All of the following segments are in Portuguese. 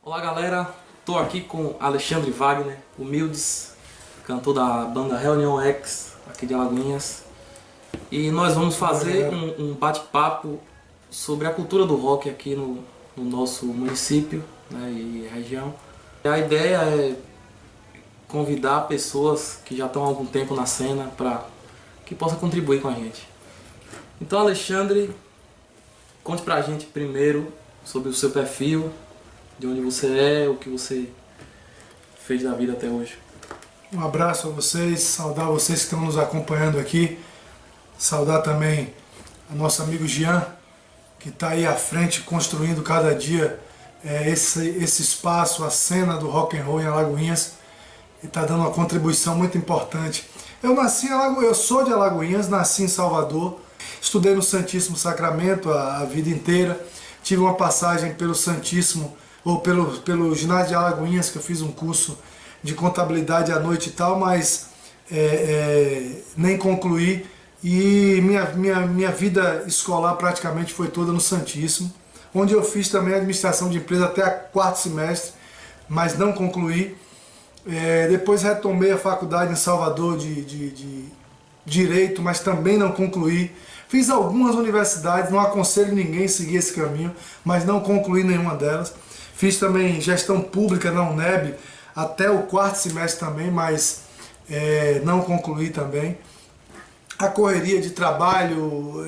Olá galera, tô aqui com Alexandre Wagner, humildes, cantor da banda Reunião X, aqui de Alagoinhas. E nós vamos fazer um bate-papo sobre a cultura do rock aqui no nosso município, né, e região. E a ideia é convidar pessoas que já estão há algum tempo na cena para que possam contribuir com a gente. Então Alexandre, conte pra gente primeiro sobre o seu perfil, de onde você é, o que você fez da vida até hoje. Um abraço a vocês, saudar vocês que estão nos acompanhando aqui, saudar também a nosso amigo Jean, que está aí à frente construindo cada dia esse espaço, a cena do rock and roll em Alagoinhas, e está dando uma contribuição muito importante. Eu sou de Alagoinhas, nasci em Salvador, estudei no Santíssimo Sacramento a vida inteira, tive uma passagem pelo Santíssimo, ou pelo ginásio de Alagoinhas, que eu fiz um curso de contabilidade à noite e tal, mas nem concluí. E minha vida escolar praticamente foi toda no Santíssimo, onde eu fiz também administração de empresa até o quarto semestre, mas não concluí. Depois retomei a faculdade em Salvador de Direito, mas também não concluí. Fiz algumas universidades, não aconselho ninguém a seguir esse caminho, mas não concluí nenhuma delas. Fiz também gestão pública na UNEB até o quarto semestre também, mas não concluí também. A correria de trabalho,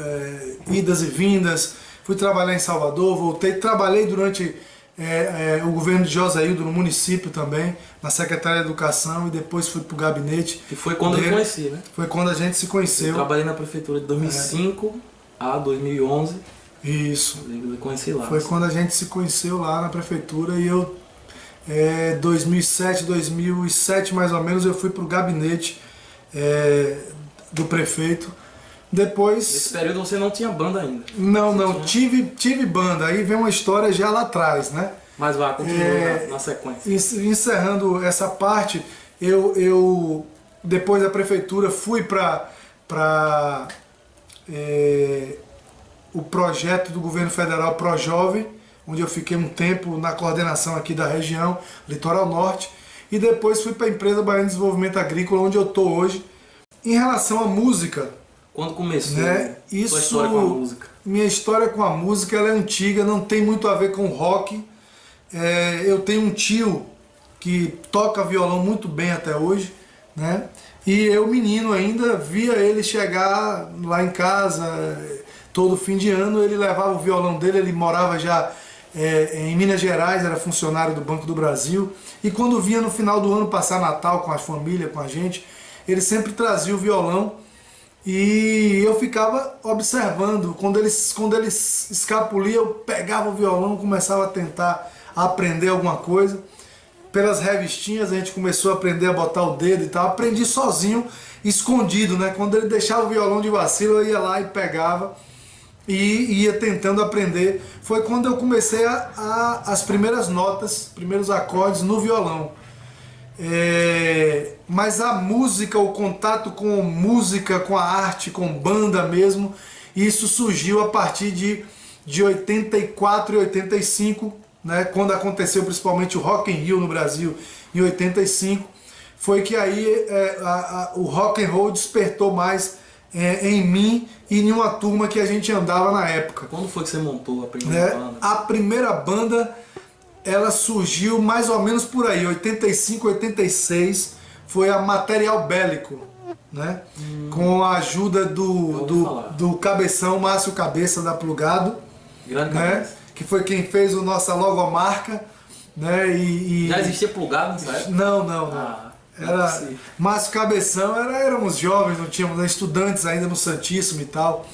idas e vindas, fui trabalhar em Salvador, voltei, trabalhei durante o governo de Joséildo no município também, na Secretaria de Educação, e depois fui para o gabinete. E foi quando eu conheci, né? Foi quando a gente se conheceu. Eu trabalhei na prefeitura de 2005 a 2011. Isso. Eu conheci lá. Foi quando a gente se conheceu lá na prefeitura, e eu, 2007 mais ou menos, eu fui para o gabinete do prefeito. Depois... Nesse período você não tinha banda ainda? Não, tive banda. Aí vem uma história já lá atrás, né? Mas vai, continua na sequência. Encerrando essa parte, eu depois da prefeitura fui para o projeto do governo federal ProJovem, onde eu fiquei um tempo na coordenação aqui da região, Litoral Norte, e depois fui para a empresa Baiana de Desenvolvimento Agrícola, onde eu estou hoje. Em relação à música... Quando começou sua história com a música? Minha história com a música ela é antiga, não tem muito a ver com rock. Eu tenho um tio que toca violão muito bem até hoje, né? E eu, menino ainda, via ele chegar lá em casa, todo fim de ano, ele levava o violão dele, ele morava já em Minas Gerais, era funcionário do Banco do Brasil, e quando vinha no final do ano passar Natal com a família, com a gente, ele sempre trazia o violão. E eu ficava observando, quando ele escapulia, eu pegava o violão, começava a tentar aprender alguma coisa. Pelas revistinhas a gente começou a aprender a botar o dedo e tal, aprendi sozinho, escondido, né? Quando ele deixava o violão de vacilo, eu ia lá e pegava e ia tentando aprender. Foi quando eu comecei as primeiras notas, primeiros acordes no violão. Mas a música, o contato com música, com a arte, com banda mesmo, isso surgiu a partir de 84 e 85, né, quando aconteceu principalmente o Rock in Rio no Brasil, em 85, foi que aí o rock and roll despertou mais em mim e em uma turma que a gente andava na época. Quando foi que você montou a primeira banda? A primeira banda... ela surgiu mais ou menos por aí, 85, 86, foi a Material Bélico, né? Com a ajuda do cabeção, Márcio Cabeça da Plugado, Grande né? Cabeça. Que foi quem fez a nossa logomarca, né? Já existia Plugado nessa época? Não. Márcio Cabeção, éramos jovens, não tínhamos estudantes ainda no Santíssimo e tal.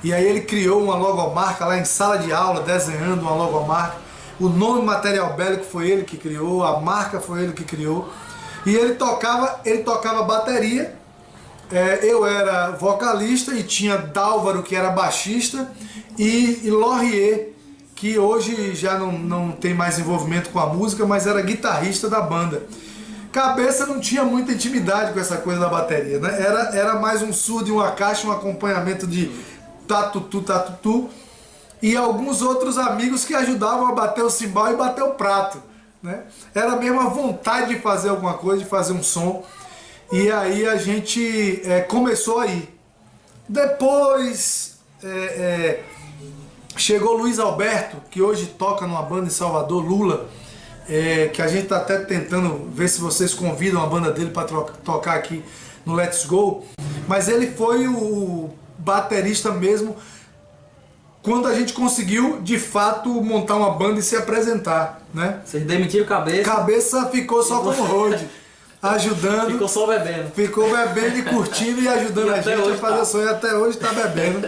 E aí ele criou uma logomarca lá em sala de aula, desenhando uma logomarca. O nome Material Bélico foi ele que criou, a marca foi ele que criou. E ele tocava bateria, eu era vocalista e tinha Dálvaro, que era baixista, e Laurier, que hoje já não tem mais envolvimento com a música, mas era guitarrista da banda. Cabeça não tinha muita intimidade com essa coisa da bateria, né? Era mais um surdo e uma caixa, um acompanhamento de tatutu, e alguns outros amigos que ajudavam a bater o cimbal e bater o prato. né? Era mesmo a vontade de fazer alguma coisa, de fazer um som. E aí a gente começou aí. Depois chegou Luiz Alberto, que hoje toca numa banda em Salvador, Lula, que a gente está até tentando ver se vocês convidam a banda dele para tocar aqui no Let's Go. Mas ele foi o baterista mesmo quando a gente conseguiu de fato montar uma banda e se apresentar, né? Vocês demitiram Cabeça. Cabeça ficou só como road, ajudando. Ficou só bebendo. Ficou bebendo e curtindo e ajudando a gente a fazer o sonho. Até hoje está bebendo.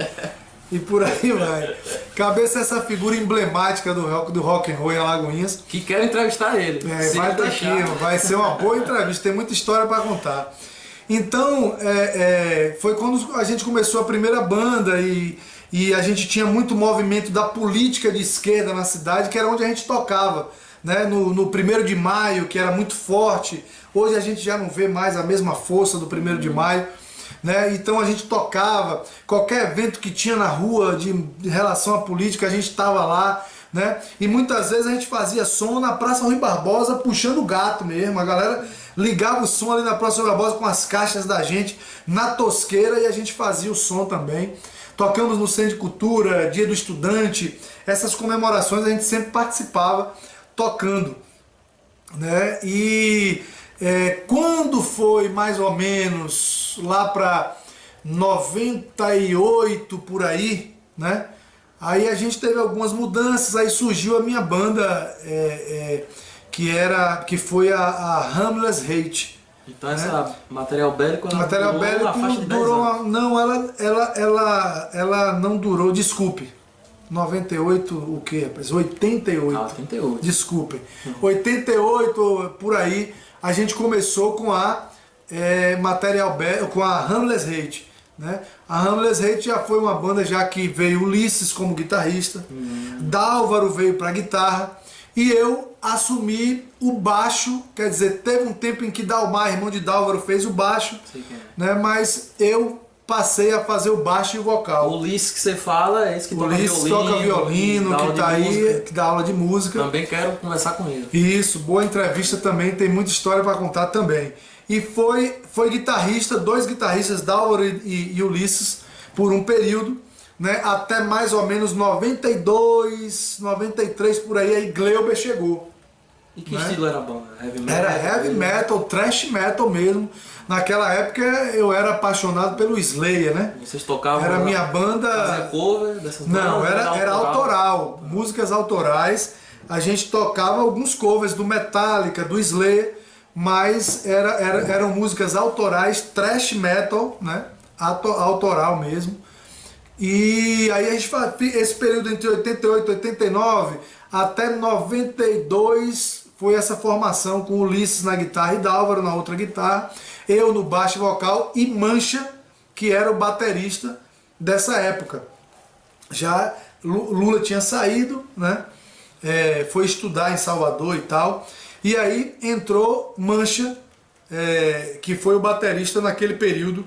E por aí vai. Cabeça é essa figura emblemática do rock and roll em Alagoinhas. Que quero entrevistar ele. Vai estar aqui, vai ser uma boa entrevista, tem muita história para contar. Então, foi quando a gente começou a primeira banda e a gente tinha muito movimento da política de esquerda na cidade, que era onde a gente tocava, né? No 1º de maio, que era muito forte. Hoje a gente já não vê mais a mesma força do 1º de maio. Né? Então a gente tocava, qualquer evento que tinha na rua de relação à política, a gente estava lá, né? E muitas vezes a gente fazia som na Praça Rui Barbosa, puxando o gato mesmo. A galera ligava o som ali na Praça Rui Barbosa com as caixas da gente na tosqueira e a gente fazia o som também. Tocamos no Centro de Cultura, Dia do Estudante, essas comemorações a gente sempre participava tocando, né? E quando foi mais ou menos lá para 98 por aí, né? Aí a gente teve algumas mudanças, aí surgiu a minha banda que foi a Harmless Hate. Então essa Material Bélico durou não, ela não durou, desculpe. 98 o que, rapaz? 88. 88. Desculpe. 88 por aí. A gente começou com a com a Harmless Hate, né? A Harmless Hate já foi uma banda já que veio Ulisses como guitarrista, Dálvaro veio para guitarra e eu assumi o baixo, quer dizer, teve um tempo em que Dalmar, irmão de Dálvaro, fez o baixo, né? Mas eu passei a fazer o baixo e o vocal. O Ulisses que você fala é esse que toca violino, que tá aí, que dá aula de música. Também quero conversar com ele. Isso, boa entrevista também, tem muita história para contar também. E foi guitarrista, 2 guitarristas, Dálvaro e Ulisses, por um período, né, até mais ou menos 92, 93 por aí Gleuber chegou. E que estilo era a banda? Heavy metal? Era heavy metal, thrash metal mesmo. Naquela época eu era apaixonado pelo Slayer, né? Vocês tocavam? Era minha banda. Fazia cover dessas bandas? Não, era autoral, músicas autorais. A gente tocava alguns covers do Metallica, do Slayer, mas eram músicas autorais, thrash metal, né? Autoral mesmo. E aí a gente esse período entre 88 e 89 até 92 foi essa formação com Ulisses na guitarra e Dálvaro na outra guitarra, eu no baixo e vocal e Mancha, que era o baterista dessa época. Já Lula tinha saído, né? Foi estudar em Salvador e tal, e aí entrou Mancha, que foi o baterista naquele período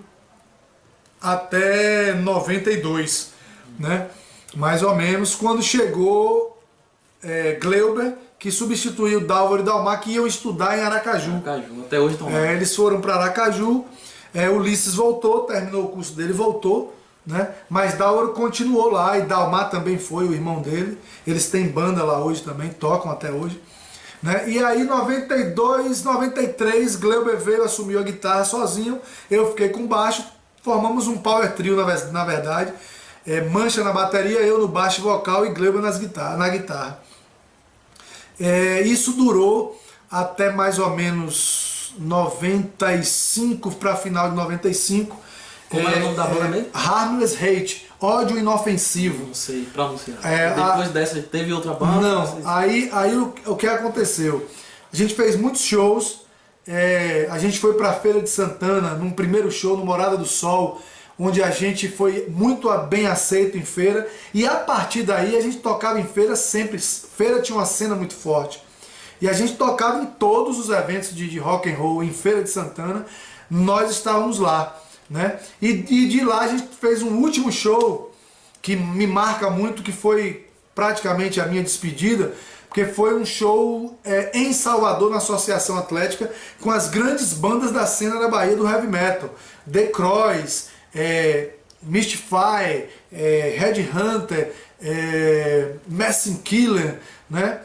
até 92, né? Mais ou menos, quando chegou Gleuber, que substituiu Dálvaro e Dalmar, que iam estudar em Aracaju. Até hoje estão lá. Eles foram para Aracaju, Ulisses voltou, terminou o curso dele, voltou, né? Mas Dálvaro continuou lá e Dalmar também foi, o irmão dele. Eles têm banda lá hoje também, tocam até hoje, né? E aí, 92, 93, Gleuber veio, assumiu a guitarra sozinho, eu fiquei com baixo, formamos um power trio na verdade, Mancha na bateria, eu no baixo e vocal e Gleuber na guitarra. Isso durou até mais ou menos 95 para final de 95. Como era o nome da banda mesmo? Harmless Hate, ódio inofensivo. Não sei pronunciar. Depois dessa teve outra banda? Não, aí o que aconteceu? A gente fez muitos shows, a gente foi para a Feira de Santana, num primeiro show no Morada do Sol, onde a gente foi muito bem aceito em feira, e a partir daí a gente tocava em feira sempre. Feira tinha uma cena muito forte, e a gente tocava em todos os eventos de rock and roll em Feira de Santana, nós estávamos lá, né? E de lá a gente fez um último show que me marca muito, que foi praticamente a minha despedida, porque foi um show em Salvador, na Associação Atlética, com as grandes bandas da cena da Bahia do heavy metal. The Croix, Mystify, Headhunter, Messing Killer, né?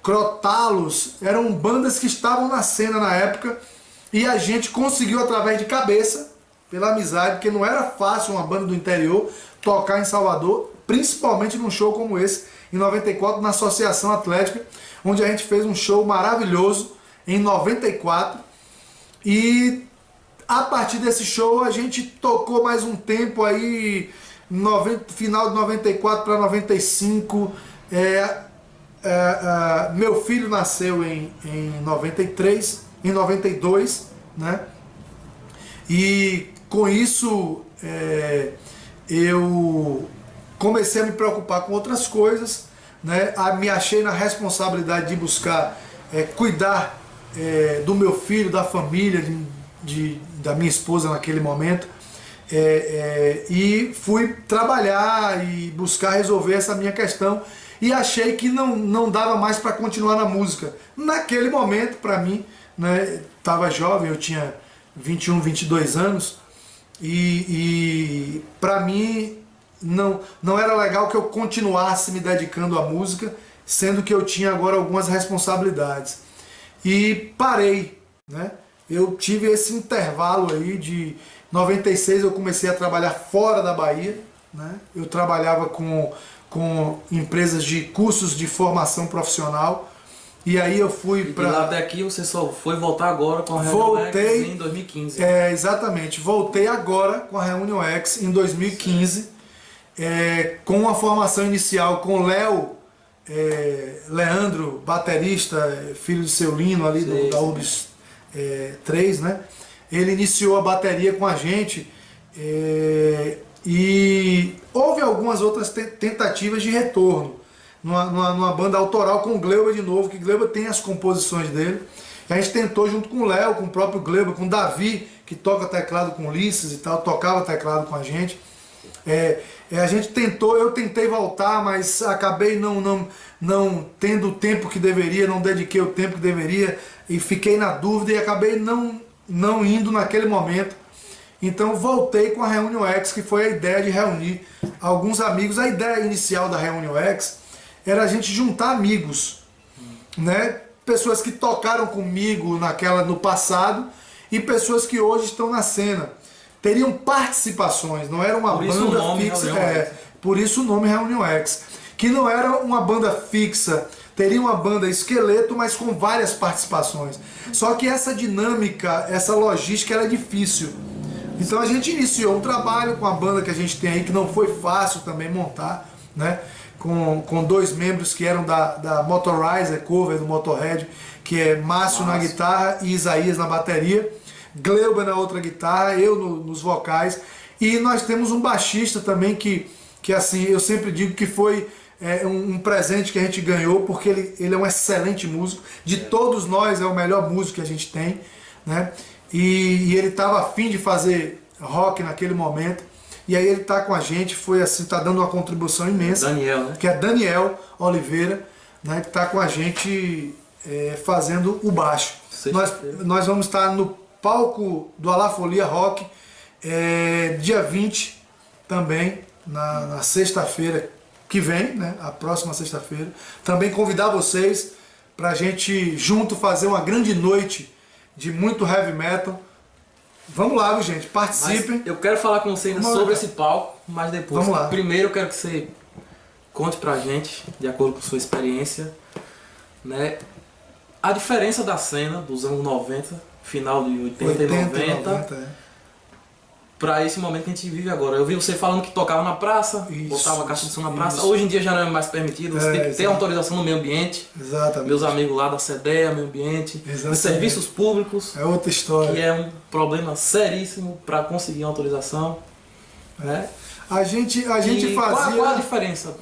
Crotalos, eram bandas que estavam na cena na época e a gente conseguiu através de cabeça, pela amizade, porque não era fácil uma banda do interior tocar em Salvador, principalmente num show como esse, em 94, na Associação Atlética, onde a gente fez um show maravilhoso em 94 e a partir desse show a gente tocou mais um tempo aí, final de 94 para 95, meu filho nasceu em 93, em 92, né? E com isso eu comecei a me preocupar com outras coisas, né? Me achei na responsabilidade de buscar cuidar do meu filho, da família, da minha esposa naquele momento, e fui trabalhar e buscar resolver essa minha questão e achei que não dava mais para continuar na música. Naquele momento, para mim, né, estava jovem, eu tinha 21, 22 anos e para mim não era legal que eu continuasse me dedicando à música, sendo que eu tinha agora algumas responsabilidades. E parei, né? Eu tive esse intervalo aí de 96, eu comecei a trabalhar fora da Bahia, né? Eu trabalhava com empresas de cursos de formação profissional. E aí eu fui para... E lá até aqui você só foi voltar agora com a Reunion X em 2015. Exatamente. Voltei agora com a Reunion X em 2015, com uma formação inicial com o Leandro, baterista, filho de seu Lino ali da URBS 3, né? Ele iniciou a bateria com a gente e houve algumas outras tentativas de retorno. Numa banda autoral com o Gleuba de novo, que Gleuba tem as composições dele. A gente tentou junto com o Léo, com o próprio Gleuba, com o Davi, que toca teclado com Ulisses e tal, tocava teclado com a gente. A gente tentou, eu tentei voltar, mas acabei não tendo o tempo que deveria, não dediquei o tempo que deveria e fiquei na dúvida e acabei não indo naquele momento. Então voltei com a Reunion X, que foi a ideia de reunir alguns amigos. A ideia inicial da Reunion X era a gente juntar amigos, né? Pessoas que tocaram comigo no passado e pessoas que hoje estão na cena. Teriam participações, não era uma banda fixa. Por isso o nome Reunion X. Que não era uma banda fixa, teria uma banda esqueleto, mas com várias participações. Só que essa dinâmica, essa logística era difícil. Então a gente iniciou um trabalho com a banda que a gente tem aí, que não foi fácil também montar, né? Com dois membros que eram da Motorizer, cover do Motorhead, que é Márcio na guitarra e Isaías na bateria, Gleuba na outra guitarra, eu nos vocais, e nós temos um baixista também que assim, eu sempre digo que foi um presente que a gente ganhou, porque ele é um excelente músico, de todos nós é o melhor músico que a gente tem, né? E ele estava afim de fazer rock naquele momento. E aí ele está com a gente, foi assim, está dando uma contribuição imensa. Daniel, né? Que é Daniel Oliveira, né? Que está com a gente fazendo o baixo. Nós vamos estar no palco do Alafolia Rock, dia 20 também, na sexta-feira que vem, né? A próxima sexta-feira. Também convidar vocês para a gente junto fazer uma grande noite de muito heavy metal. Vamos lá, gente, participem. Mas eu quero falar com você ainda sobre esse palco, mas depois. Vamos lá. Primeiro eu quero que você conte pra gente, de acordo com sua experiência, né, a diferença da cena dos anos 90, final de 80 e 90, para esse momento que a gente vive agora. Eu vi você falando que tocava na praça, botava a caixa de som na praça. Hoje em dia já não é mais permitido, você tem que ter autorização no meio ambiente. Exatamente. Meus amigos lá da CEDEA, meio ambiente, os serviços públicos. É outra história. Que é um problema seríssimo para conseguir uma autorização. Né? A gente fazia... Qual a diferença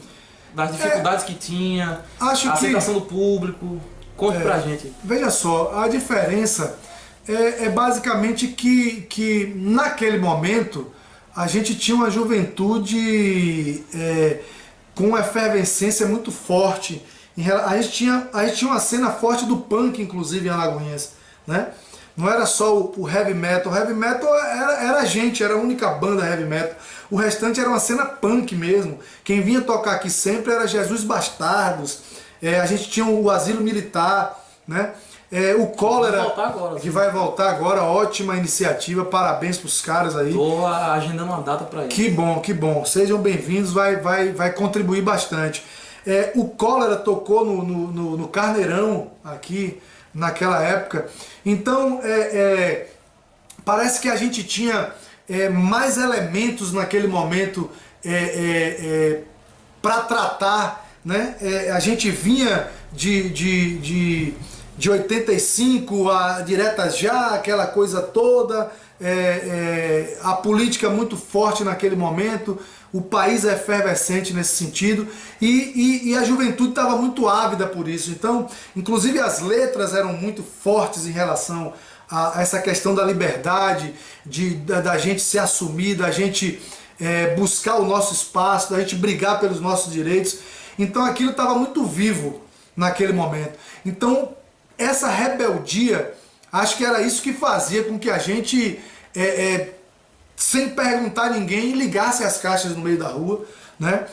das dificuldades que tinha, a aceitação do público? Conte pra gente. Veja só, a diferença é basicamente que naquele momento a gente tinha uma juventude com uma efervescência muito forte A gente tinha uma cena forte do punk, inclusive, em Alagoinhas, né? Não era só o heavy metal. O heavy metal era a gente, era a única banda heavy metal. O restante era uma cena punk mesmo. Quem vinha tocar aqui sempre era Jesus Bastardos. A gente tinha o Asilo Militar, né? O Cólera, que vai voltar agora, ótima iniciativa, parabéns pros caras aí. Tô agendando uma data para isso. Que bom, que bom. Sejam bem-vindos, vai contribuir bastante. O Cólera tocou no Carneirão aqui naquela época. Então, parece que a gente tinha mais elementos naquele momento para tratar, né? A gente vinha de 85, a Diretas Já, aquela coisa toda, a política muito forte naquele momento, o país é efervescente nesse sentido, e a juventude estava muito ávida por isso. Então, inclusive as letras eram muito fortes em relação a essa questão da liberdade, da gente se assumir, da gente buscar o nosso espaço, da gente brigar pelos nossos direitos. Então aquilo estava muito vivo naquele momento. Então essa rebeldia, acho que era isso que fazia com que a gente, sem perguntar a ninguém, ligasse as caixas no meio da rua, né?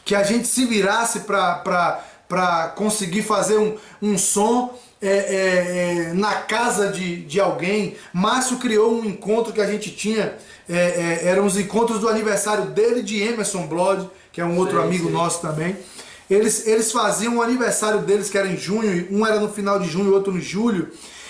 Que a gente se virasse para conseguir fazer um som na casa de alguém. Márcio criou um encontro que a gente tinha, eram os encontros do aniversário dele e de Emerson Blood, que é um outro amigo nosso também. Eles faziam o aniversário deles, que era em junho, um era no final de junho, o outro no julho.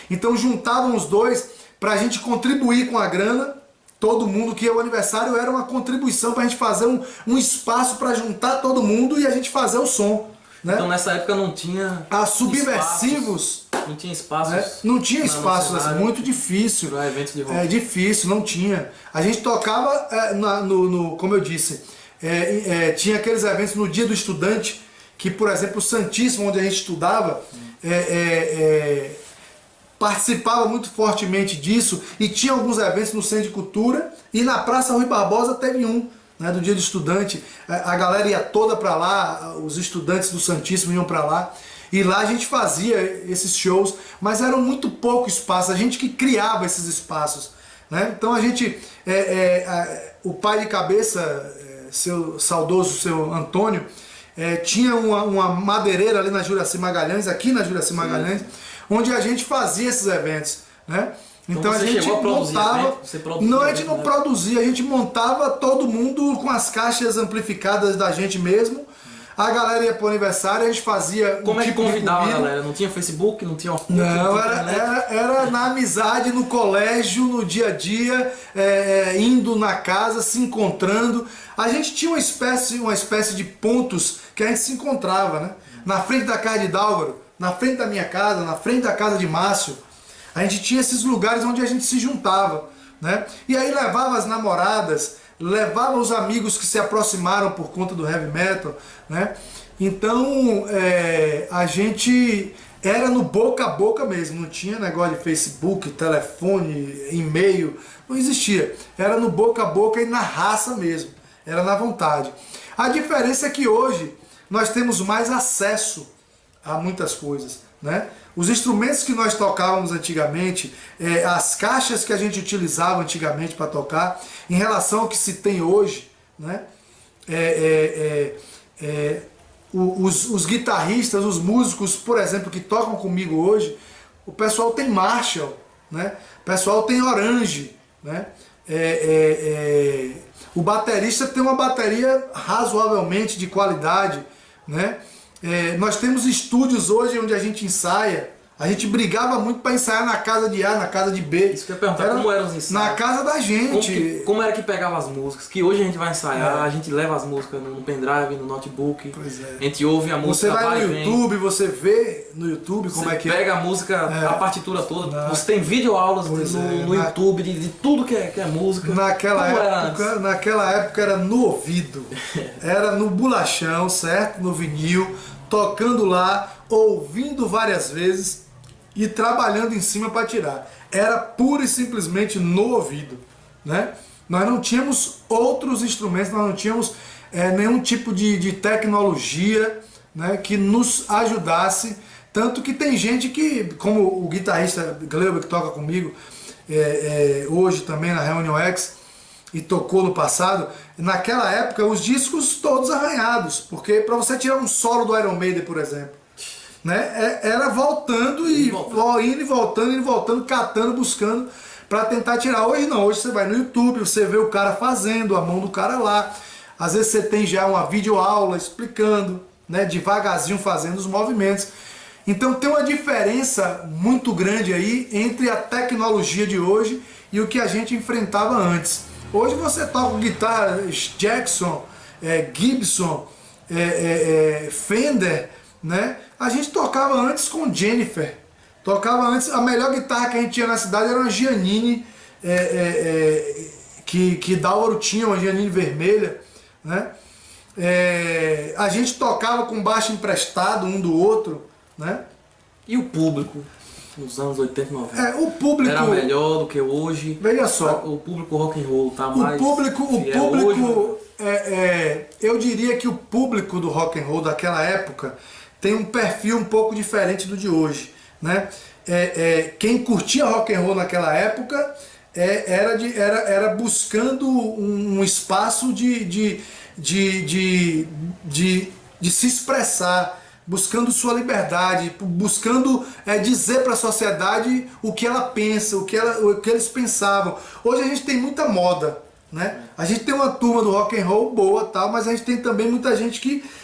Então juntavam os dois para a gente contribuir com a grana, todo mundo, que o aniversário era uma contribuição para a gente fazer um espaço para juntar todo mundo e a gente fazer o som. Né? Então nessa época não tinha Subversivos. Não tinha espaços. Não tinha espaços, assim, muito difícil. Para eventos de rock. É difícil, não tinha. A gente tocava, como eu disse, tinha aqueles eventos no Dia do Estudante, que, por exemplo, o Santíssimo, onde a gente estudava, participava muito fortemente disso, e tinha alguns eventos no Centro de Cultura, e na Praça Rui Barbosa teve um, né, do Dia do Estudante. A galera ia toda para lá, os estudantes do Santíssimo iam para lá, e lá a gente fazia esses shows, mas eram muito pouco espaço, a gente que criava esses espaços, né? Então a gente, o pai de cabeça, seu saudoso, seu Antônio, tinha uma madeireira ali na Juracy Magalhães, aqui na Juracy Magalhães, onde a gente fazia esses eventos, né? Então a gente montava, não, a gente não produzia, a gente montava todo mundo com as caixas amplificadas da gente mesmo. A galera ia pro aniversário, a gente fazia Como é que convidava a galera? Não tinha Facebook, não tinha Orkut? Não, era na amizade, no colégio, no dia a dia, indo na casa, se encontrando. A gente tinha uma espécie de pontos que a gente se encontrava, né? Na frente da casa de Dálvaro, na frente da minha casa, na frente da casa de Márcio. A gente tinha esses lugares onde a gente se juntava, né? E aí levava as namoradas, levava os amigos que se aproximaram por conta do heavy metal, né? Então a gente era no boca a boca mesmo, não tinha negócio de Facebook, telefone, e-mail, não existia. Era no boca a boca e na raça mesmo, era na vontade. A diferença é que hoje nós temos mais acesso a muitas coisas, né? Os instrumentos que nós tocávamos antigamente, as caixas que a gente utilizava antigamente para tocar, em relação ao que se tem hoje, né? Os guitarristas, os músicos, por exemplo, que tocam comigo hoje, o pessoal tem Marshall, né? O pessoal tem Orange, né? O baterista tem uma bateria razoavelmente de qualidade, né? Nós temos estúdios hoje onde a gente ensaia. A gente brigava muito para ensaiar na casa de A, na casa de B. Isso que eu ia perguntar, como eram os ensaios? Na casa da gente. Como era que pegava as músicas? Que hoje a gente vai ensaiar, a gente leva as músicas no pendrive, no notebook. Pois é. A gente ouve a música, você vai no YouTube, você vê no YouTube como é que Você pega a música, a partitura toda. Você tem videoaulas no YouTube de tudo que é música. Naquela época era no ouvido. Era no bolachão, certo? No vinil, tocando lá, ouvindo várias vezes e trabalhando em cima para tirar. Era pura e simplesmente no ouvido, né? Nós não tínhamos outros instrumentos, nós não tínhamos nenhum tipo de tecnologia né, que nos ajudasse. Tanto que tem gente que, como o guitarrista Gleuber, que toca comigo hoje também na Reunion X, e tocou no passado, naquela época os discos todos arranhados, porque para você tirar um solo do Iron Maiden, por exemplo, né, era voltando e indo e voltando, catando, buscando para tentar tirar. Hoje não, hoje você vai no YouTube, você vê o cara fazendo, a mão do cara lá, às vezes você tem já uma videoaula explicando, né, devagarzinho fazendo os movimentos. Então tem uma diferença muito grande aí entre a tecnologia de hoje e o que a gente enfrentava antes. Hoje você toca guitarra Jackson, Gibson, Fender, né? A gente tocava antes com Jennifer. Tocava antes, a melhor guitarra que a gente tinha na cidade era uma Giannini, que Dauro tinha, uma Giannini vermelha, né? A gente tocava com baixo emprestado um do outro, né? E o público, nos anos 80 e 90? O público era melhor do que hoje. Veja só. O público rock and roll tá mais O público hoje, eu diria que o público do rock and roll daquela época tem um perfil um pouco diferente do de hoje, né? Quem curtia rock and roll naquela época era buscando um espaço de se expressar, buscando sua liberdade, buscando dizer para a sociedade o que ela pensa, o que eles pensavam. Hoje a gente tem muita moda, né? A gente tem uma turma do rock and roll boa, tal, mas a gente tem também muita gente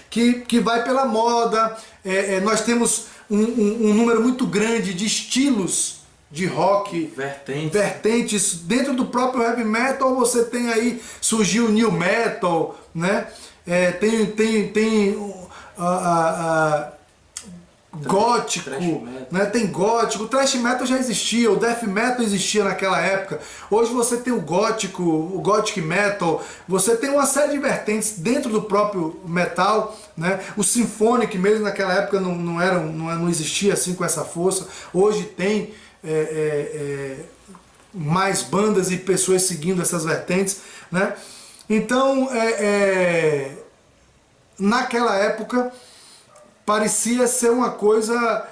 que vai pela moda. Nós temos um número muito grande de estilos de rock, vertentes. Dentro do próprio heavy metal você tem aí, surgiu o new metal, né? Gótico, né? Tem gótico, o thrash metal já existia, o death metal existia naquela época. Hoje você tem o gótico, o gothic metal, você tem uma série de vertentes dentro do próprio metal, né? O symphonic mesmo naquela época não existia assim com essa força. Hoje tem mais bandas e pessoas seguindo essas vertentes, né? Então naquela época parecia ser uma coisa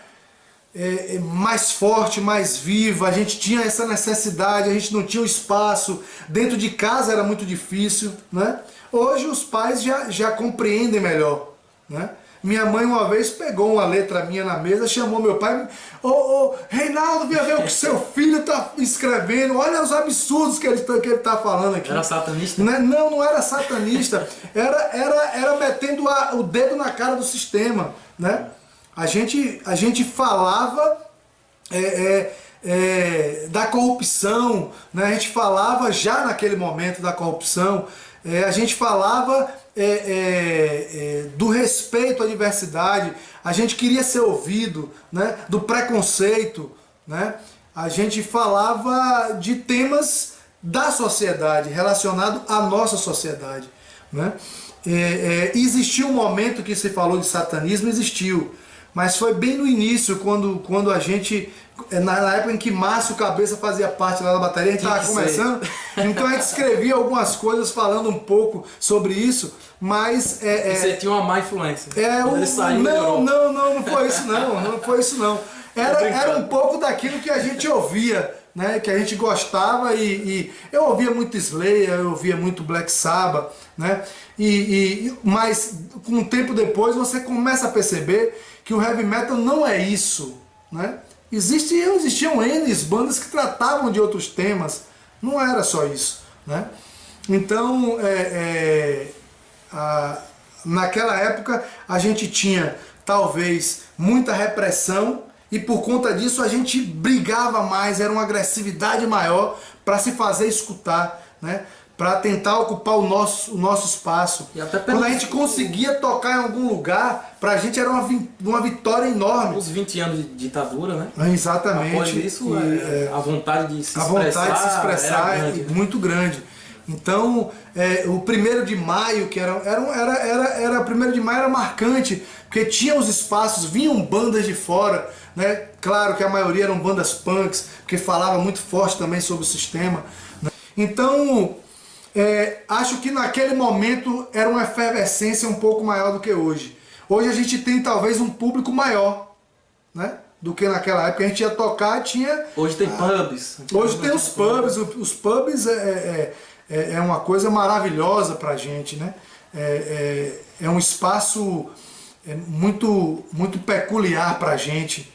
mais forte, mais viva. A gente tinha essa necessidade, a gente não tinha o espaço. Dentro de casa era muito difícil, né? Hoje os pais já compreendem melhor, né? Minha mãe uma vez pegou uma letra minha na mesa, chamou meu pai: ô Reinaldo, venha ver o que seu filho está escrevendo, olha os absurdos que ele tá falando aqui. Era satanista? Não era satanista, era metendo o dedo na cara do sistema, né? A gente falava da corrupção, né? A gente falava já naquele momento da corrupção, a gente falava do respeito à diversidade, a gente queria ser ouvido, né? Do preconceito, né? A gente falava de temas da sociedade, relacionado à nossa sociedade, né? Existiu um momento que se falou de satanismo, existiu, mas foi bem no início, quando a gente, na época em que Márcio Cabeça fazia parte lá da bateria, a gente estava começando, então a gente escrevia algumas coisas falando um pouco sobre isso, mas... Você tinha uma má influência. Ele saiu, não foi isso não foi isso não. Era um pouco daquilo que a gente ouvia, né, que a gente gostava, e eu ouvia muito Slayer, eu ouvia muito Black Sabbath, né, mas com um tempo depois você começa a perceber que o heavy metal não é isso, né? Existiam N bandas que tratavam de outros temas, não era só isso, né? Então, naquela época a gente tinha talvez muita repressão, e por conta disso a gente brigava mais, era uma agressividade maior para se fazer escutar, né? Para tentar ocupar o nosso espaço. E até quando a gente conseguia tocar em algum lugar, pra gente era uma vitória enorme. Os 20 anos de ditadura, né? Exatamente. Após isso, a vontade de se expressar, vontade de se expressar era grande, né? Muito grande. Então, o 1º de maio, que era 1º de maio era marcante, porque tinha os espaços, vinham bandas de fora, né? Claro que a maioria eram bandas punks, porque falava muito forte também sobre o sistema, né? Então, acho que naquele momento era uma efervescência um pouco maior do que hoje. Hoje a gente tem talvez um público maior, né, do que naquela época. A gente ia tocar, tinha... Hoje tem pubs. Hoje tem os pubs. Os pubs é uma coisa maravilhosa pra gente, né? É um espaço muito, muito peculiar pra gente.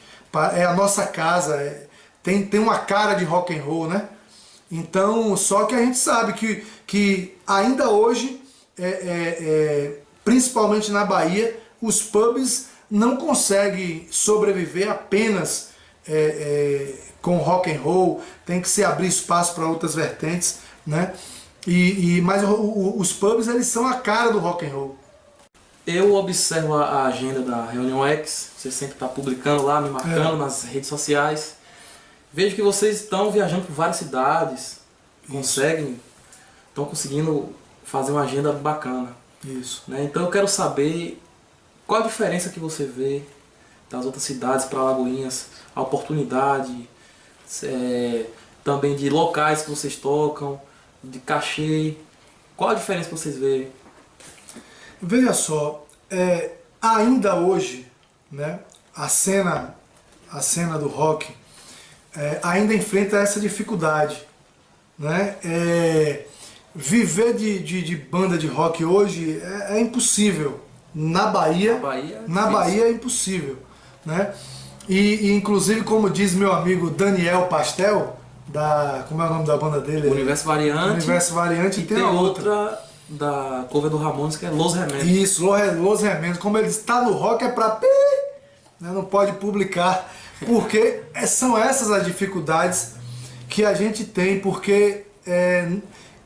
É a nossa casa. Tem uma cara de rock and roll, né? Então, só que a gente sabe que ainda hoje, principalmente na Bahia, os pubs não conseguem sobreviver apenas com rock and roll, tem que se abrir espaço para outras vertentes, né? Mas os pubs, eles são a cara do rock and roll. Eu observo a agenda da Reunião X, você sempre está publicando lá, me marcando nas redes sociais. Vejo que vocês estão viajando por várias cidades, estão conseguindo fazer uma agenda bacana. Isso. Né? Então eu quero saber qual a diferença que você vê das outras cidades para Alagoinhas, a oportunidade, também de locais que vocês tocam, de cachê. Qual a diferença que vocês veem? Veja só, ainda hoje, né, a cena do rock ainda enfrenta essa dificuldade, né? Viver de banda de rock hoje é impossível. Na Bahia é impossível, né? E inclusive, como diz meu amigo Daniel Pastel, como é o nome da banda dele? Universo Variante. Universo Variante, e tem a outra da cover do Ramones, que é Los Remédios. Isso, Los Remédios. Como ele está no rock, é pra... né? Não pode publicar, porque são essas as dificuldades que a gente tem, porque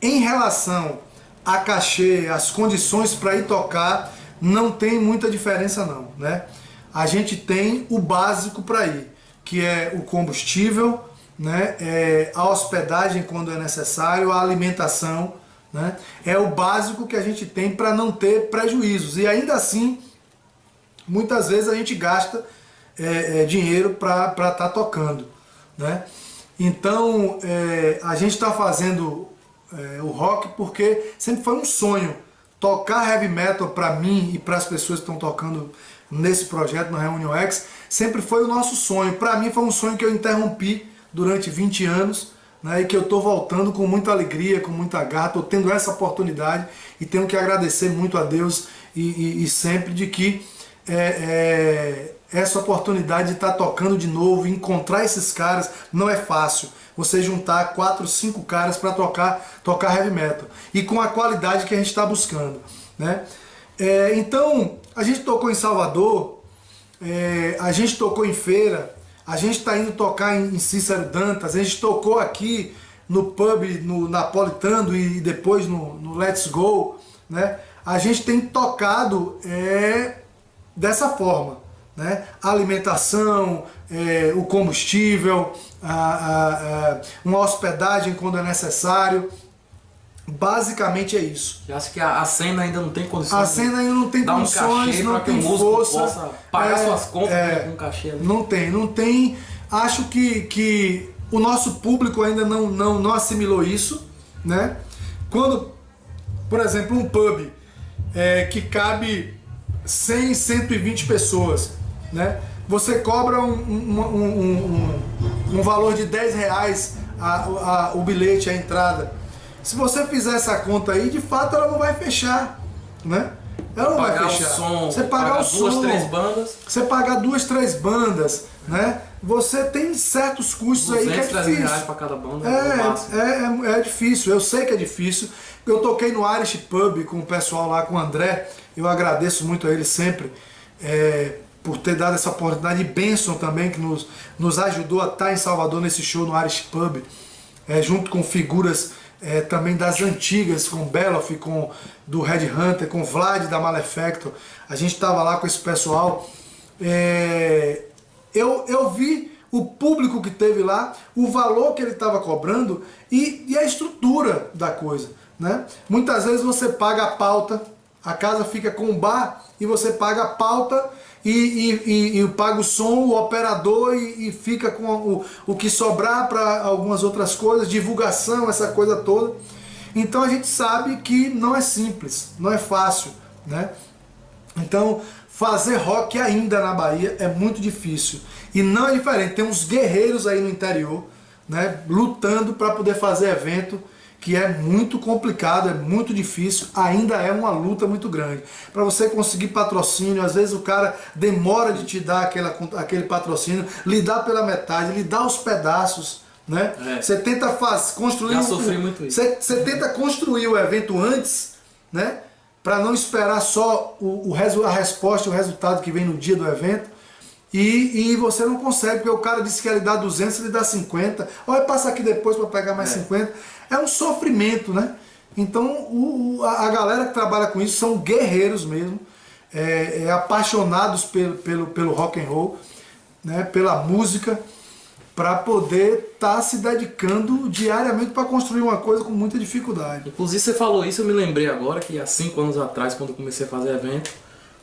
em relação a cachê, as condições para ir tocar, não tem muita diferença não, né? A gente tem o básico para ir, que é o combustível, né? A hospedagem quando é necessário, a alimentação, né? É o básico que a gente tem para não ter prejuízos. E ainda assim, muitas vezes a gente gasta dinheiro para estar tocando, né? Então, a gente está fazendo o rock porque sempre foi um sonho. Tocar heavy metal para mim e para as pessoas que estão tocando nesse projeto, na Reunião X, sempre foi o nosso sonho. Para mim foi um sonho que eu interrompi durante 20 anos, né, e que eu estou voltando com muita alegria, com muita garra, estou tendo essa oportunidade e tenho que agradecer muito a Deus e sempre de que essa oportunidade de estar tocando de novo, encontrar esses caras, não é fácil. Você juntar 4, 5 caras para tocar heavy metal e com a qualidade que a gente está buscando, né? Então, a gente tocou em Salvador, a gente tocou em Feira, a gente está indo tocar em Cícero Dantas, a gente tocou aqui no pub, no Napolitano e depois no Let's Go, né? A gente tem tocado dessa forma, né? A alimentação, o combustível, uma hospedagem quando é necessário. Basicamente é isso. Eu acho que a cena ainda não tem condições. A cena ainda não tem condições, não tem força. Possa pagar suas contas com cachê ali. Não tem. Acho que o nosso público ainda não assimilou isso, né? Quando, por exemplo, um pub que cabe 100, 120 pessoas, né? Você cobra um valor de R$10 o bilhete, a entrada. Se você fizer essa conta aí, de fato ela não vai fechar, né? Ela não vai fechar. Você pagar o som, 2, 3 bandas. Você pagar 2, 3 bandas, né? Você tem certos custos aí que é difícil. R$200 para cada banda. É difícil, eu sei que é difícil. Eu toquei no Irish Pub com o pessoal lá, com o André. Eu agradeço muito a ele sempre por ter dado essa oportunidade. E Benson também, que nos ajudou a estar em Salvador nesse show no Irish Pub, junto com figuras também das antigas, com Beloff, do Red Hunter, com Vlad da Malefactor. A gente estava lá com esse pessoal. Eu vi o público que teve lá, o valor que ele estava cobrando e a estrutura da coisa, né? Muitas vezes você paga a pauta, a casa fica com o bar e você paga a pauta e paga o som, o operador e fica com o que sobrar para algumas outras coisas, divulgação, essa coisa toda. Então a gente sabe que não é simples, não é fácil, né? Então fazer rock ainda na Bahia é muito difícil. E não é diferente, tem uns guerreiros aí no interior, né, lutando para poder fazer evento, que é muito complicado, é muito difícil, ainda é uma luta muito grande. Para você conseguir patrocínio, às vezes o cara demora de te dar aquele patrocínio, lhe dá pela metade, lhe dá os pedaços, né? Você tenta construir... Já sofri muito isso. Você tenta construir o evento antes, né? Para não esperar só a resposta, o resultado que vem no dia do evento. E você não consegue, porque o cara disse que ia lhe dar 200, ele dá 50. Olha, passa aqui depois para pegar mais 50. É um sofrimento, né? Então a galera que trabalha com isso são guerreiros mesmo, apaixonados pelo rock and roll, né? Pela música, para poder estar se dedicando diariamente para construir uma coisa com muita dificuldade. Inclusive você falou isso, eu me lembrei agora que há 5 anos atrás, quando eu comecei a fazer evento,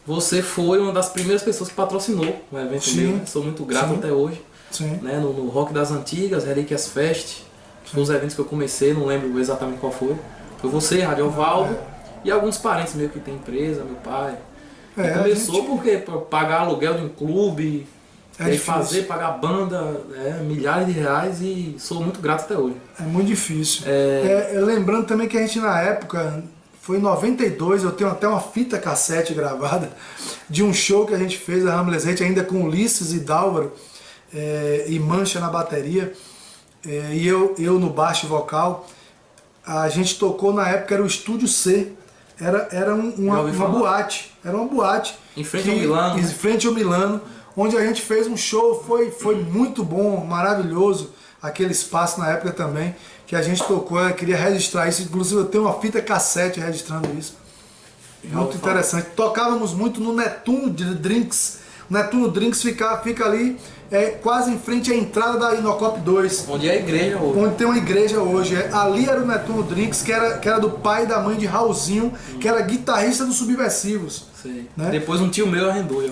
você foi uma das primeiras pessoas que patrocinou o evento meu, né? Sou muito grato até hoje. Sim. Né? No Rock das Antigas, Relíquias Fest, foi os eventos que eu comecei, não lembro exatamente qual foi. Foi você, Rádio Ovaldo, e alguns parentes meus que tem empresa, meu pai. Começou porque pagar aluguel de um clube, pagar banda, milhares de reais, e sou muito grato até hoje. É muito difícil. Lembrando também que a gente na época, foi em 92, eu tenho até uma fita cassete gravada de um show que a gente fez, a Rambles Hate, ainda com Ulisses e Dálvaro, e Mancha na bateria, e eu no baixo vocal. A gente tocou na época, era o Estúdio C, era uma boate, Em frente ao Milano. Em frente ao Milano, onde a gente fez um show, foi muito bom, maravilhoso, aquele espaço na época também, que a gente tocou, eu queria registrar isso, inclusive eu tenho uma fita cassete registrando isso. Muito interessante. Tocávamos muito no Netuno Drinks. O Netuno Drinks fica ali, quase em frente à entrada da Inocop 2. Onde é a igreja hoje. Onde tem uma igreja hoje. Ali era o Netuno Drinks, que era do pai e da mãe de Raulzinho, que era guitarrista dos Subversivos. Sei. Né? Depois um tio meu arrendou.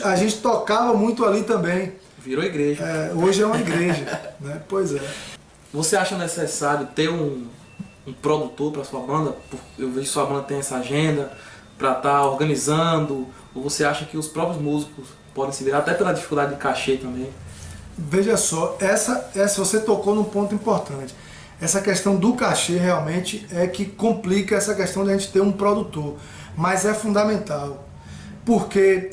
A gente tocava muito ali também. Virou igreja. Hoje é uma igreja. Né? Pois é. Você acha necessário ter um produtor para sua banda? Eu vejo que sua banda tem essa agenda para estar organizando. Ou você acha que os próprios músicos podem se virar, até pela dificuldade de cachê também? Veja só, essa você tocou num ponto importante. Essa questão do cachê realmente é que complica essa questão de a gente ter um produtor. Mas é fundamental, porque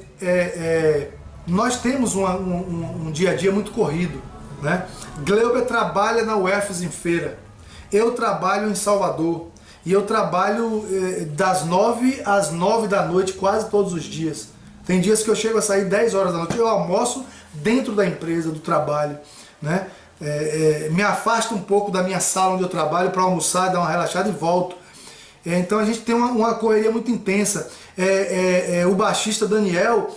nós temos um dia a dia muito corrido, né? Gleuber trabalha na UFES em Feira, eu trabalho em Salvador, e eu trabalho das 9 às 9 da noite quase todos os dias. Tem dias que eu chego a sair 10 horas da noite, eu almoço dentro da empresa, do trabalho, né? Me afasto um pouco da minha sala onde eu trabalho para almoçar, dar uma relaxada e volto. Então a gente tem uma correria muito intensa. O baixista Daniel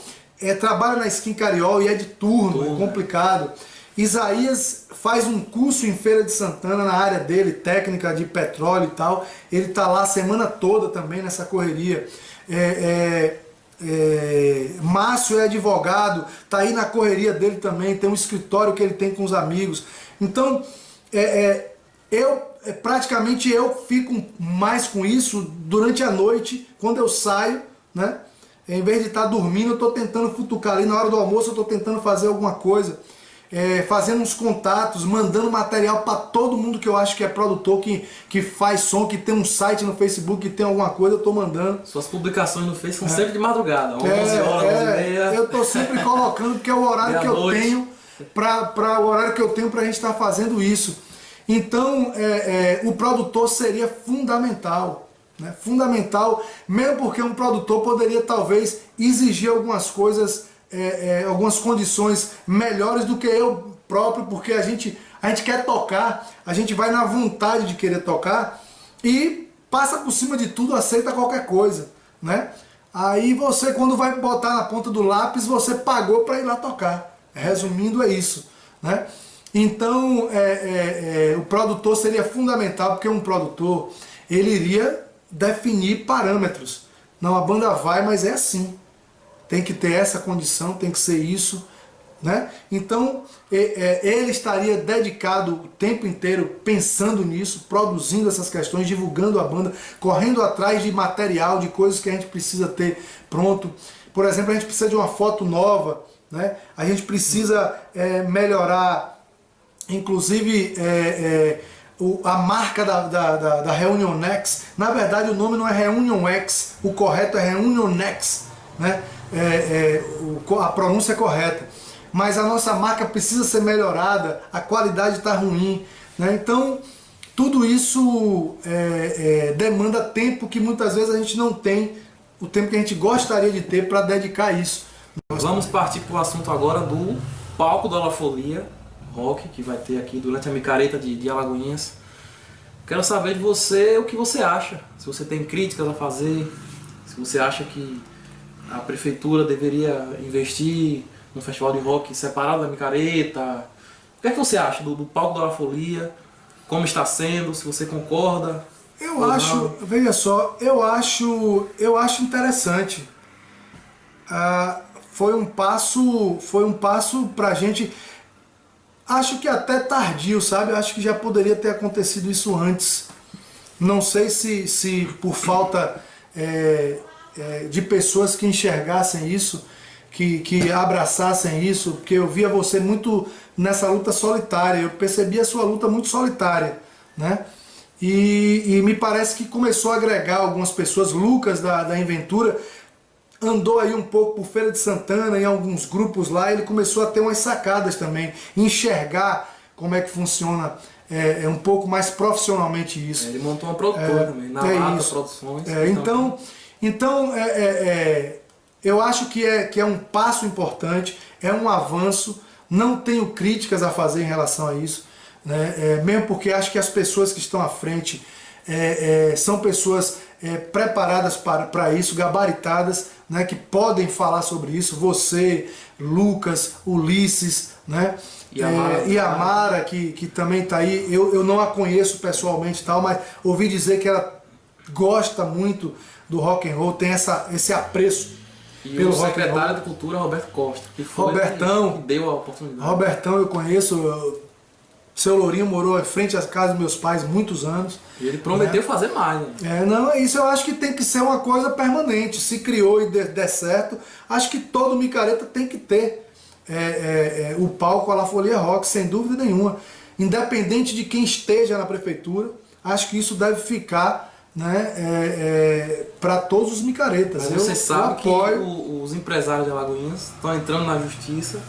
trabalha na Skin Cariol e é de turno, é complicado. Isaías faz um curso em Feira de Santana na área dele, técnica de petróleo e tal. Ele está lá a semana toda também nessa correria. Márcio é advogado, está aí na correria dele também, tem um escritório que ele tem com os amigos. Então, praticamente eu fico mais com isso durante a noite, quando eu saio, né? Em vez de estar dormindo, eu estou tentando futucar ali, na hora do almoço eu estou tentando fazer alguma coisa. Fazendo uns contatos, mandando material para todo mundo que eu acho que é produtor, que faz som, que tem um site no Facebook, que tem alguma coisa, eu estou mandando. Suas publicações no Facebook são sempre de madrugada, 11 horas, 11h30. Eu estou sempre colocando, porque é o horário que eu tenho para a gente estar fazendo isso. Então, o produtor seria fundamental. Né? Fundamental, mesmo porque um produtor poderia talvez exigir algumas coisas, algumas condições melhores do que eu próprio, porque a gente quer tocar, a gente vai na vontade de querer tocar e passa por cima de tudo, aceita qualquer coisa, né? Aí você, quando vai botar na ponta do lápis, você pagou para ir lá tocar. Resumindo, é isso, né? Então, o produtor seria fundamental, porque um produtor, ele iria definir parâmetros. Não, a banda vai, mas é assim. Tem que ter essa condição, tem que ser isso, né? Então, ele estaria dedicado o tempo inteiro pensando nisso, produzindo essas questões, divulgando a banda, correndo atrás de material, de coisas que a gente precisa ter pronto, Por exemplo, a gente precisa de uma foto nova, né? A gente precisa melhorar, inclusive, a marca da Reunion X. Na verdade, o nome não é Reunion X, o correto é Reunion X, né? A pronúncia é correta. Mas a nossa marca precisa ser melhorada, a qualidade está ruim, né? Então, tudo isso demanda tempo que muitas vezes a gente não tem, o tempo que a gente gostaria de ter para dedicar a isso. Vamos partir para o assunto agora do palco da Alafolia Rock, que vai ter aqui durante a micareta de Alagoinhas. Quero saber de você o que você acha, se você tem críticas a fazer, se você acha que a prefeitura deveria investir num festival de rock separado da micareta. O que é que você acha do palco da Alafolia? Como está sendo? Se você concorda? Eu acho, veja só, eu acho interessante. Foi um passo para a gente, acho que até tardio, sabe? Acho que já poderia ter acontecido isso antes. Não sei se por falta de pessoas que enxergassem isso, que abraçassem isso, porque eu via você muito nessa luta solitária, eu percebi a sua luta muito solitária, né? E me parece que começou a agregar algumas pessoas. Lucas da Inventura andou aí um pouco por Feira de Santana, em alguns grupos lá, ele começou a ter umas sacadas também, enxergar como é que funciona um pouco mais profissionalmente isso. Ele montou uma produtora também, na Lata Produções. Então, eu acho que é um passo importante, é um avanço, não tenho críticas a fazer em relação a isso, né? Mesmo porque acho que as pessoas que estão à frente são pessoas preparadas para isso, gabaritadas, né, que podem falar sobre isso. Você, Lucas, Ulisses, né? E a Mara, que também está aí. Eu não a conheço pessoalmente, tal, mas ouvi dizer que ela gosta muito do rock and roll, tem esse apreço pelo o secretário de Cultura, Roberto Costa, que foi Robertão, que deu a oportunidade. Robertão eu conheço. Seu Lourinho morou em frente à casa dos meus pais muitos anos. E ele prometeu fazer mais. Né? Não, isso eu acho que tem que ser uma coisa permanente. Se criou e der certo, acho que todo micareta tem que ter o palco Alafolia Rock, sem dúvida nenhuma. Independente de quem esteja na prefeitura, acho que isso deve ficar, né, para todos os micaretas. Mas você sabe que os empresários de Alagoinhas estão entrando na justiça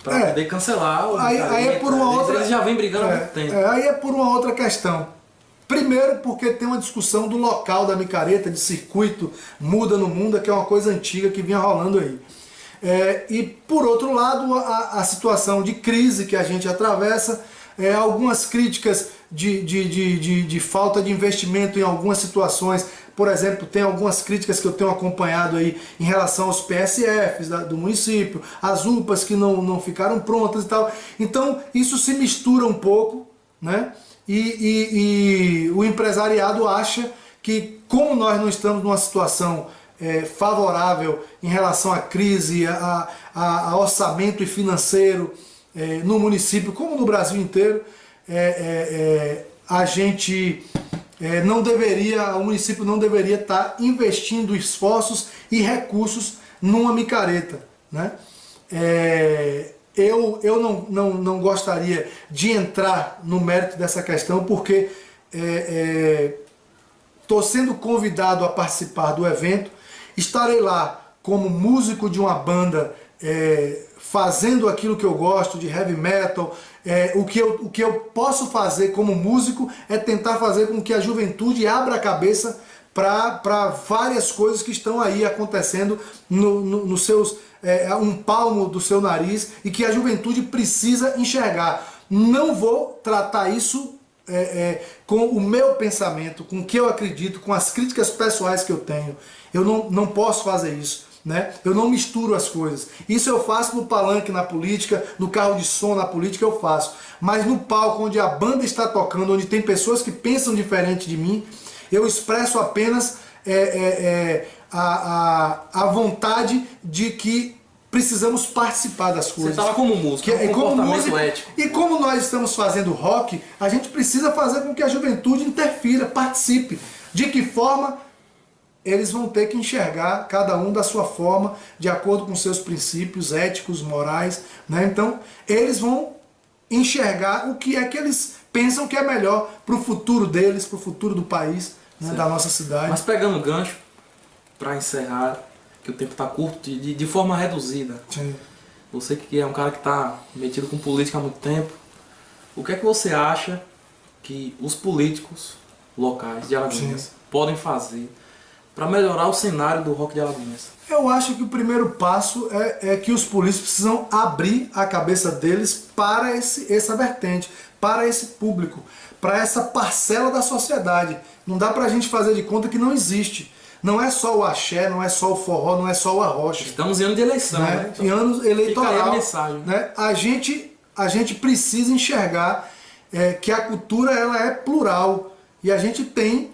para poder cancelar o aí é por uma outra. Eles já vêm brigando há muito tempo. Aí é por uma outra questão. Primeiro, porque tem uma discussão do local da micareta, de circuito, muda no mundo, que é uma coisa antiga que vinha rolando aí. E por outro lado, a situação de crise que a gente atravessa, algumas críticas de falta de investimento em algumas situações. Por exemplo, tem algumas críticas que eu tenho acompanhado aí em relação aos PSFs do município, as UPAs que não ficaram prontas e tal. Então isso se mistura um pouco, né? E o empresariado acha que, como nós não estamos numa situação favorável em relação à crise, a orçamento e financeiro no município, como no Brasil inteiro, a gente o município não deveria estar investindo esforços e recursos numa micareta, né? Eu não gostaria de entrar no mérito dessa questão, porque estou sendo convidado a participar do evento, estarei lá como músico de uma banda, fazendo aquilo que eu gosto, de heavy metal. O que eu posso fazer como músico é tentar fazer com que a juventude abra a cabeça para várias coisas que estão aí acontecendo nos seus um palmo do seu nariz, e que a juventude precisa enxergar. Não vou tratar isso com o meu pensamento, com o que eu acredito, com as críticas pessoais que eu tenho. Eu não posso fazer isso, né? Eu não misturo as coisas. Isso eu faço no palanque na política, no carro de som na política eu faço. Mas no palco, onde a banda está tocando, onde tem pessoas que pensam diferente de mim, eu expresso apenas a vontade de que precisamos participar das coisas. Você estava como músico, comportamento ético. E como nós estamos fazendo rock, a gente precisa fazer com que a juventude interfira, participe. De que forma? eles vão ter que enxergar cada um da sua forma, de acordo com seus princípios éticos, morais, né? Então, eles vão enxergar o que é que eles pensam que é melhor para o futuro deles, para o futuro do país, né? Da nossa cidade. Mas pegando o gancho, para encerrar, que o tempo está curto, de forma reduzida. Sim. Você que é um cara que está metido com política há muito tempo, o que é que você acha que os políticos locais de Alagoinhas podem fazer para melhorar o cenário do rock de Alagoinhas? Eu acho que o primeiro passo é que os políticos precisam abrir a cabeça deles para essa vertente, para esse público, para essa parcela da sociedade. Não dá pra gente fazer de conta que não existe. Não é só o axé, não é só o forró, não é só o arrocha. Estamos em ano de eleição, né? Em anos eleitoral. Fica aí a mensagem. Né? A gente precisa enxergar que a cultura ela é plural e a gente tem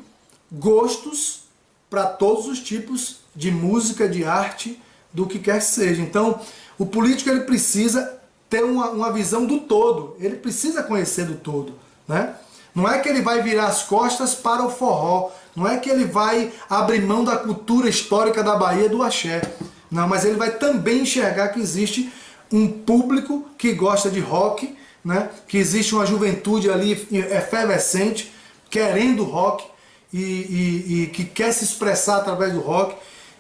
gostos para todos os tipos de música, de arte, do que quer que seja. Então, o político ele precisa ter uma visão do todo, ele precisa conhecer do todo, né? Não é que ele vai virar as costas para o forró, não é que ele vai abrir mão da cultura histórica da Bahia, do axé. Não, mas ele vai também enxergar que existe um público que gosta de rock, né? Que existe uma juventude ali efervescente, querendo rock e que quer se expressar através do rock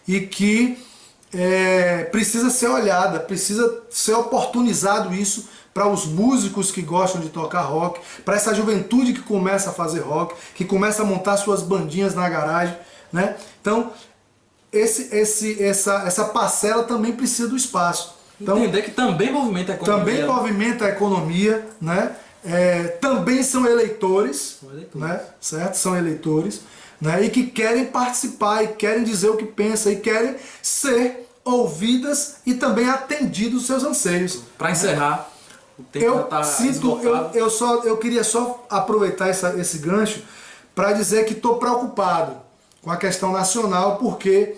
e que precisa ser olhada, precisa ser oportunizado isso para os músicos que gostam de tocar rock, para essa juventude que começa a fazer rock, que começa a montar suas bandinhas na garagem, né? Então, essa parcela também precisa do espaço. Então, entender que também movimenta a economia. Também movimenta a economia, né? Também são eleitores, né? Certo? São eleitores, né? E que querem participar, e querem dizer o que pensam, e querem ser ouvidas e também atendidos os seus anseios. Para encerrar, o tempo já está esgotado. Eu queria só aproveitar esse gancho para dizer que estou preocupado com a questão nacional, porque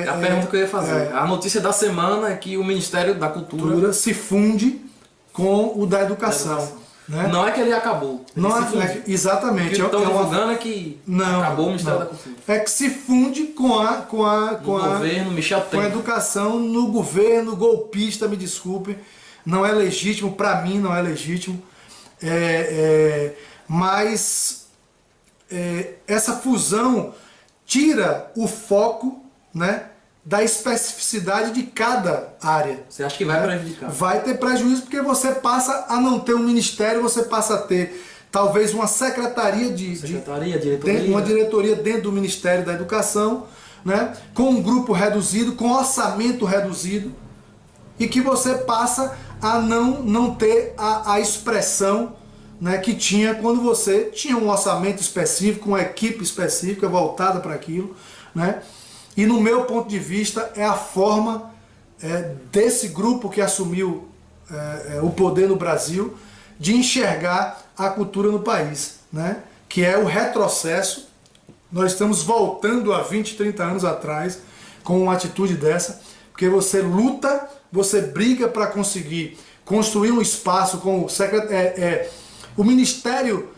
a pergunta que eu ia fazer. A notícia da semana é que o Ministério da Cultura se funde com o da Educação. Né? Não é que ele acabou. Exatamente. O que estão divulgando é que acabou o Ministério da Cultura. É que se funde com governo Michel Temer. Com a educação no governo golpista, me desculpe. Não é legítimo, para mim não é legítimo. Mas essa fusão tira o foco, né, da especificidade de cada área. Você acha que vai prejudicar? Vai ter prejuízo porque você passa a não ter um ministério, você passa a ter talvez uma secretaria diretoria. Uma diretoria dentro do Ministério da Educação, né, com um grupo reduzido, com orçamento reduzido, e que você passa a não ter a expressão, né, que tinha quando você tinha um orçamento específico, uma equipe específica voltada para aquilo, né? E no meu ponto de vista é a forma desse grupo que assumiu o poder no Brasil de enxergar a cultura no país, né? Que é o retrocesso. Nós estamos voltando a 20, 30 anos atrás com uma atitude dessa, porque você luta, você briga para conseguir construir um espaço com o Ministério.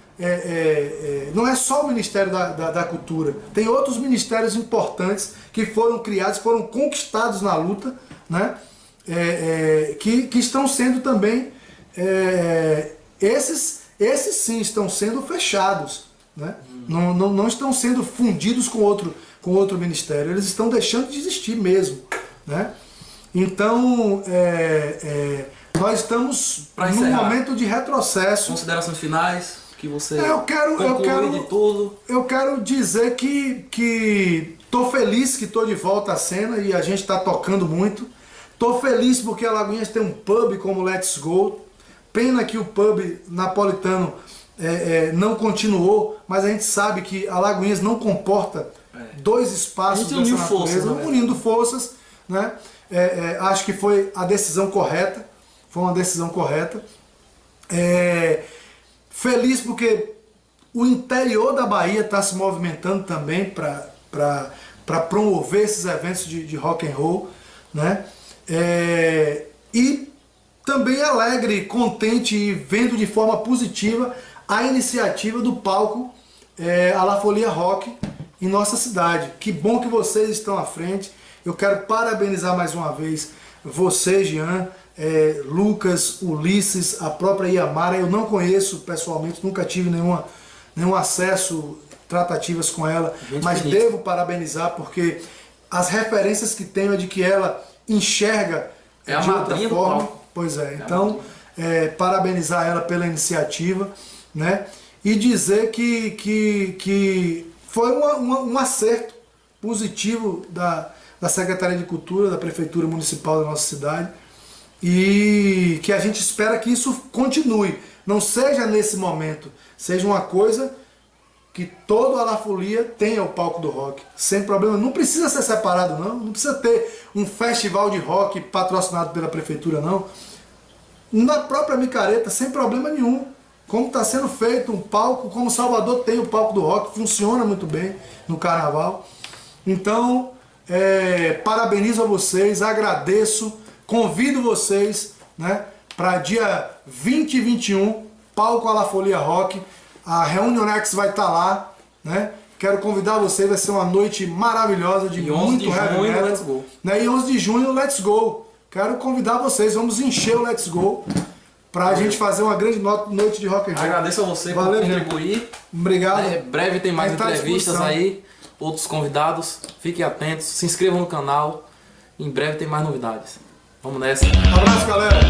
Não é só o Ministério da Cultura, tem outros ministérios importantes que foram criados, foram conquistados na luta, né? Que estão sendo também, esses sim estão sendo fechados, né? Não estão sendo fundidos com outro ministério, eles estão deixando de existir mesmo, né? Então, nós estamos num momento de retrocesso. Considerações finais? Que você eu quero dizer que tô feliz que tô de volta à cena e a gente está tocando muito. Tô feliz porque Alagoinhas tem um pub como Let's Go. Pena que o pub napolitano não continuou, mas a gente sabe que Alagoinhas não comporta dois espaços dessa natureza, unindo forças, né? Acho que foi a decisão correta. Foi uma decisão correta. Feliz porque o interior da Bahia está se movimentando também para promover esses eventos de rock and roll, né? E também alegre, contente e vendo de forma positiva a iniciativa do palco A La Folia Rock em nossa cidade. Que bom que vocês estão à frente. Eu quero parabenizar mais uma vez você, Jean, Lucas, Ulisses, a própria Iamara. Eu não conheço pessoalmente, nunca tive nenhum acesso, tratativas com ela, mas devo parabenizar porque as referências que tenho é de que ela enxerga de outra forma. Pois é, então parabenizar ela pela iniciativa, né? E dizer que foi um acerto positivo da Secretaria de Cultura, da Prefeitura Municipal da nossa cidade, e que a gente espera que isso continue, não seja nesse momento, seja uma coisa que toda a La Folia tenha o palco do rock, sem problema. Não precisa ser separado, não precisa ter um festival de rock patrocinado pela Prefeitura, não. Na própria Micareta, sem problema nenhum, como está sendo feito um palco, como Salvador tem o palco do rock, funciona muito bem no Carnaval. Então, parabenizo a vocês, agradeço, convido vocês, né, para dia 20 e 21, palco a La Folia Rock. A Reunion X vai estar lá, né? Quero convidar vocês, vai ser uma noite maravilhosa de muito heavy metal. Let's go. Né? E 11 de junho, Let's Go. Quero convidar vocês, vamos encher o Let's Go pra gente fazer uma grande noite de rock and roll. Agradeço a você por contribuir. Obrigado. Breve tem mais entrevistas aí, outros convidados. Fiquem atentos, se inscrevam no canal. Em breve tem mais novidades. Vamos nessa. Um abraço, galera.